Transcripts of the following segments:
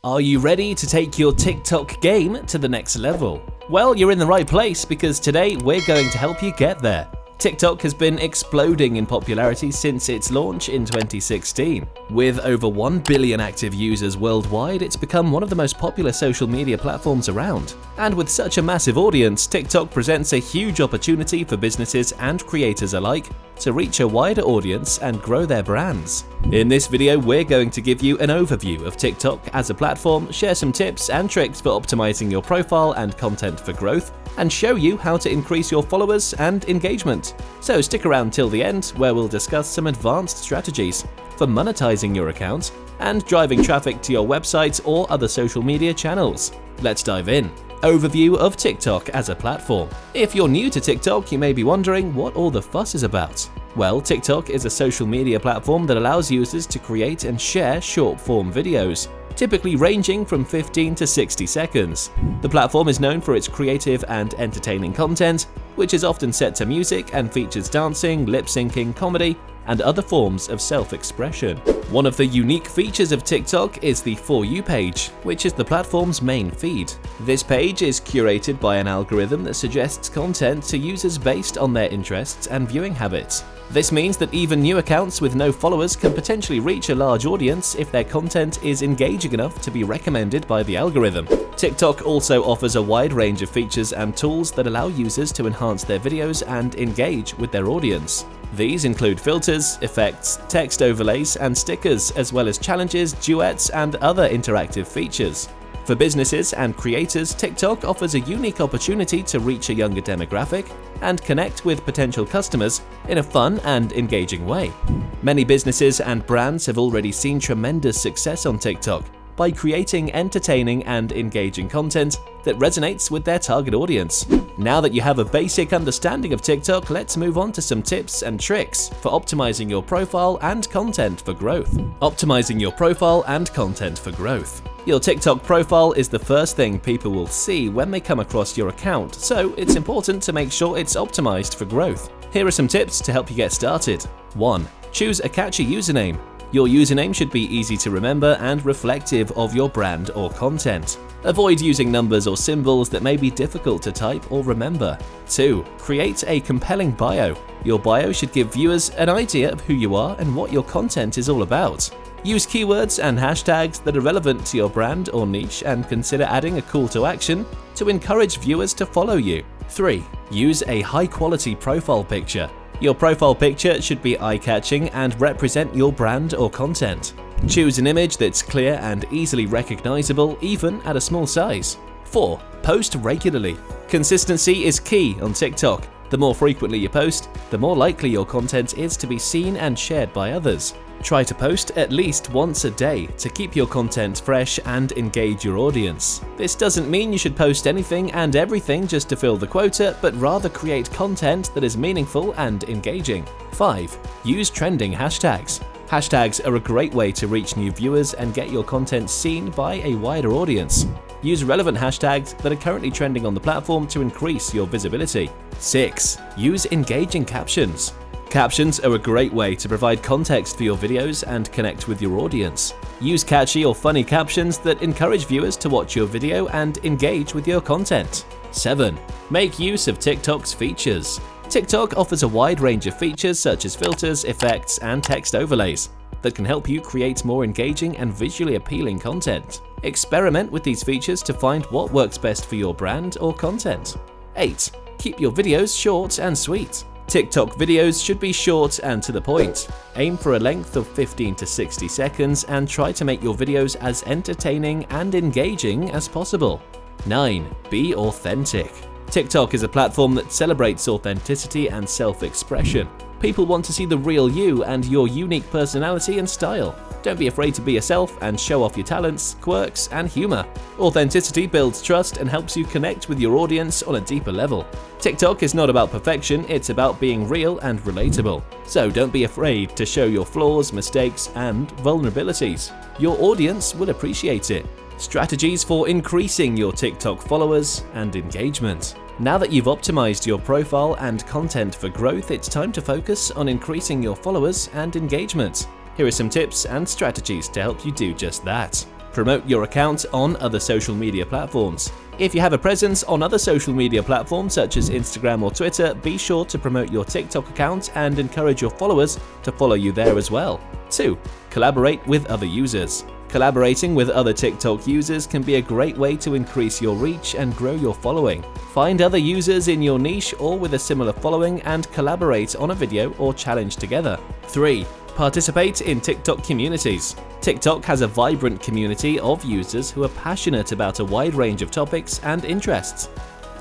Are you ready to take your TikTok game to the next level? Well, you're in the right place because today we're going to help you get there. TikTok has been exploding in popularity since its launch in 2016. With over 1 billion active users worldwide, it's become one of the most popular social media platforms around. And with such a massive audience, TikTok presents a huge opportunity for businesses and creators alike to reach a wider audience and grow their brands. In this video, we're going to give you an overview of TikTok as a platform, share some tips and tricks for optimizing your profile and content for growth, and show you how to increase your followers and engagement. So stick around till the end, where we'll discuss some advanced strategies for monetizing your account and driving traffic to your website or other social media channels. Let's dive in. Overview of TikTok as a platform. If you're new to TikTok, you may be wondering what all the fuss is about. Well, TikTok is a social media platform that allows users to create and share short-form videos, typically ranging from 15 to 60 seconds. The platform is known for its creative and entertaining content, which is often set to music and features dancing, lip-syncing, comedy, and other forms of self-expression. One of the unique features of TikTok is the For You page, which is the platform's main feed. This page is curated by an algorithm that suggests content to users based on their interests and viewing habits. This means that even new accounts with no followers can potentially reach a large audience if their content is engaging enough to be recommended by the algorithm. TikTok also offers a wide range of features and tools that allow users to enhance their videos and engage with their audience. These include filters, effects, text overlays, and stickers, as well as challenges, duets, and other interactive features. For businesses and creators, TikTok offers a unique opportunity to reach a younger demographic and connect with potential customers in a fun and engaging way. Many businesses and brands have already seen tremendous success on TikTok by creating entertaining and engaging content that resonates with their target audience. Now that you have a basic understanding of TikTok, let's move on to some tips and tricks for optimizing your profile and content for growth. Optimizing your profile and content for growth. Your TikTok profile is the first thing people will see when they come across your account, so it's important to make sure it's optimized for growth. Here are some tips to help you get started. 1. Choose a catchy username. Your username should be easy to remember and reflective of your brand or content. Avoid using numbers or symbols that may be difficult to type or remember. 2. Create a compelling bio. Your bio should give viewers an idea of who you are and what your content is all about. Use keywords and hashtags that are relevant to your brand or niche, and consider adding a call to action to encourage viewers to follow you. 3. Use a high-quality profile picture. Your profile picture should be eye-catching and represent your brand or content. Choose an image that's clear and easily recognizable, even at a small size. 4. Post regularly. Consistency is key on TikTok. The more frequently you post, the more likely your content is to be seen and shared by others. Try to post at least once a day to keep your content fresh and engage your audience. This doesn't mean you should post anything and everything just to fill the quota, but rather create content that is meaningful and engaging. 5. Use trending hashtags. Hashtags are a great way to reach new viewers and get your content seen by a wider audience. Use relevant hashtags that are currently trending on the platform to increase your visibility. 6. Use engaging captions. Captions are a great way to provide context for your videos and connect with your audience. Use catchy or funny captions that encourage viewers to watch your video and engage with your content. 7. Make use of TikTok's features. TikTok offers a wide range of features such as filters, effects, and text overlays that can help you create more engaging and visually appealing content. Experiment with these features to find what works best for your brand or content. 8. Keep your videos short and sweet. TikTok videos should be short and to the point. Aim for a length of 15 to 60 seconds and try to make your videos as entertaining and engaging as possible. 9. Be authentic. TikTok is a platform that celebrates authenticity and self-expression. People want to see the real you and your unique personality and style. Don't be afraid to be yourself and show off your talents, quirks, and humor. Authenticity builds trust and helps you connect with your audience on a deeper level. TikTok is not about perfection, it's about being real and relatable. So don't be afraid to show your flaws, mistakes, and vulnerabilities. Your audience will appreciate it. Strategies for increasing your TikTok followers and engagement. Now that you've optimized your profile and content for growth, it's time to focus on increasing your followers and engagement. Here are some tips and strategies to help you do just that. Promote your account on other social media platforms. If you have a presence on other social media platforms such as Instagram or Twitter, be sure to promote your TikTok account and encourage your followers to follow you there as well. 2. Collaborate with other users. Collaborating with other TikTok users can be a great way to increase your reach and grow your following. Find other users in your niche or with a similar following and collaborate on a video or challenge together. 3. Participate in TikTok communities. TikTok has a vibrant community of users who are passionate about a wide range of topics and interests.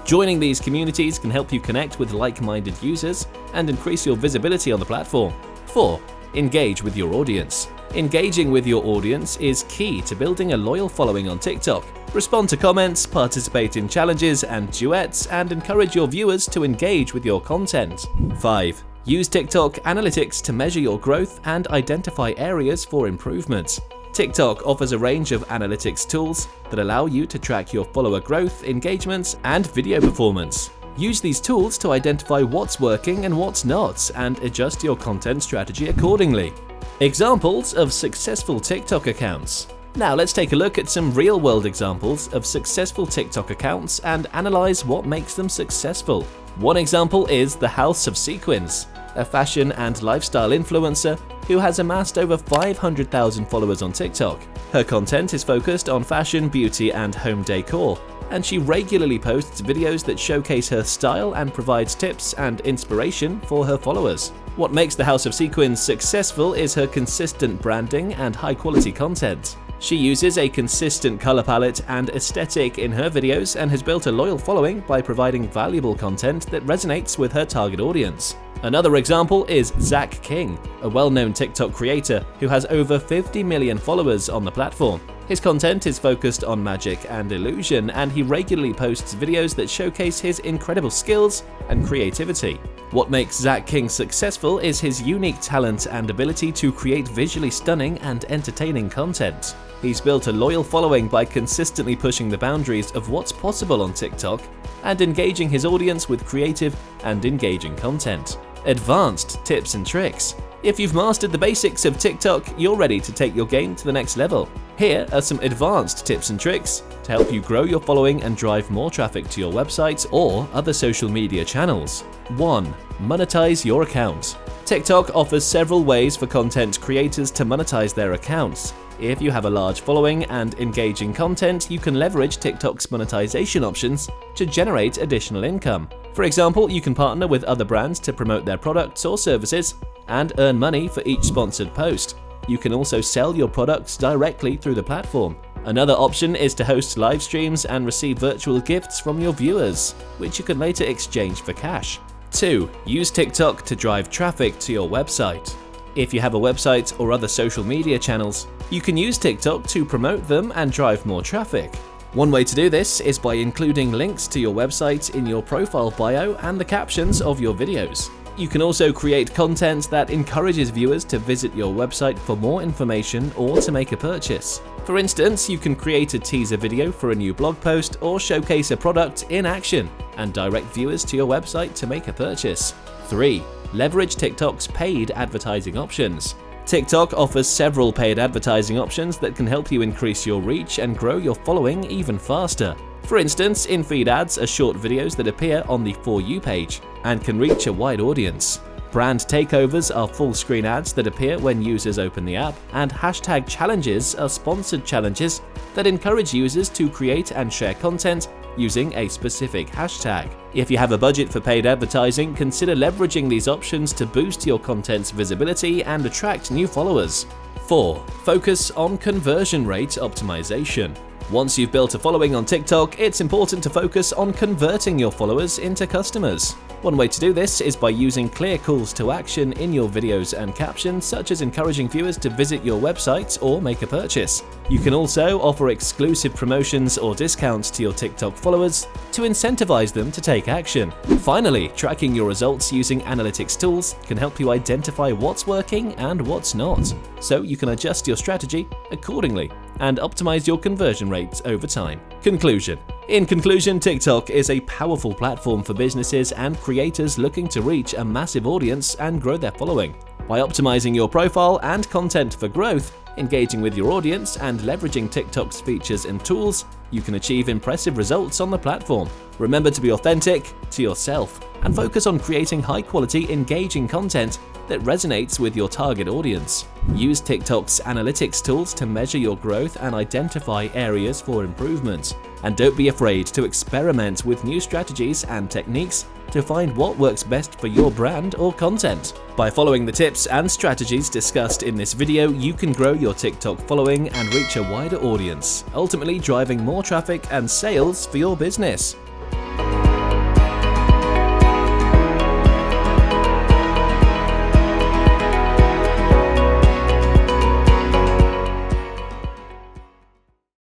Joining these communities can help you connect with like-minded users and increase your visibility on the platform. 4. Engage with your audience. Engaging with your audience is key to building a loyal following on TikTok. Respond to comments, participate in challenges and duets, and encourage your viewers to engage with your content. 5. Use TikTok analytics to measure your growth and identify areas for improvement. TikTok offers a range of analytics tools that allow you to track your follower growth, engagement, and video performance. Use these tools to identify what's working and what's not, and adjust your content strategy accordingly. Examples of successful TikTok accounts. Now let's take a look at some real-world examples of successful TikTok accounts and analyze what makes them successful. One example is the House of Sequins, a fashion and lifestyle influencer who has amassed over 500,000 followers on TikTok. Her content is focused on fashion, beauty, and home decor, and she regularly posts videos that showcase her style and provides tips and inspiration for her followers. What makes the House of Sequins successful is her consistent branding and high-quality content. She uses a consistent color palette and aesthetic in her videos and has built a loyal following by providing valuable content that resonates with her target audience. Another example is Zach King, a well-known TikTok creator who has over 50 million followers on the platform. His content is focused on magic and illusion, and he regularly posts videos that showcase his incredible skills and creativity. What makes Zach King successful is his unique talent and ability to create visually stunning and entertaining content. He's built a loyal following by consistently pushing the boundaries of what's possible on TikTok and engaging his audience with creative and engaging content. Advanced tips and tricks. If you've mastered the basics of TikTok, you're ready to take your game to the next level. Here are some advanced tips and tricks to help you grow your following and drive more traffic to your website or other social media channels. 1. Monetize your account. TikTok offers several ways for content creators to monetize their accounts. If you have a large following and engaging content, you can leverage TikTok's monetization options to generate additional income. For example, you can partner with other brands to promote their products or services and earn money for each sponsored post. You can also sell your products directly through the platform. Another option is to host live streams and receive virtual gifts from your viewers, which you can later exchange for cash. 2. Use TikTok to drive traffic to your website. If you have a website or other social media channels, you can use TikTok to promote them and drive more traffic. One way to do this is by including links to your website in your profile bio and the captions of your videos. You can also create content that encourages viewers to visit your website for more information or to make a purchase. For instance, you can create a teaser video for a new blog post or showcase a product in action and direct viewers to your website to make a purchase. 3. Leverage TikTok's paid advertising options. TikTok offers several paid advertising options that can help you increase your reach and grow your following even faster. For instance, in-feed ads are short videos that appear on the For You page and can reach a wide audience. Brand takeovers are full-screen ads that appear when users open the app, and hashtag challenges are sponsored challenges that encourage users to create and share content using a specific hashtag. If you have a budget for paid advertising, consider leveraging these options to boost your content's visibility and attract new followers. 4. Focus on conversion rate optimization. Once you've built a following on TikTok, it's important to focus on converting your followers into customers. One way to do this is by using clear calls to action in your videos and captions, such as encouraging viewers to visit your website or make a purchase. You can also offer exclusive promotions or discounts to your TikTok followers to incentivize them to take action. Finally, tracking your results using analytics tools can help you identify what's working and what's not, so you can adjust your strategy accordingly and optimize your conversion rates over time. Conclusion. In conclusion, TikTok is a powerful platform for businesses and creators looking to reach a massive audience and grow their following. By optimizing your profile and content for growth, Engaging with your audience and leveraging TikTok's features and tools, you can achieve impressive results on the platform. Remember to be authentic to yourself and focus on creating high-quality, engaging content that resonates with your target audience. Use TikTok's analytics tools to measure your growth and identify areas for improvement. And don't be afraid to experiment with new strategies and techniques to find what works best for your brand or content. By following the tips and strategies discussed in this video, you can grow your TikTok following and reach a wider audience, ultimately driving more traffic and sales for your business.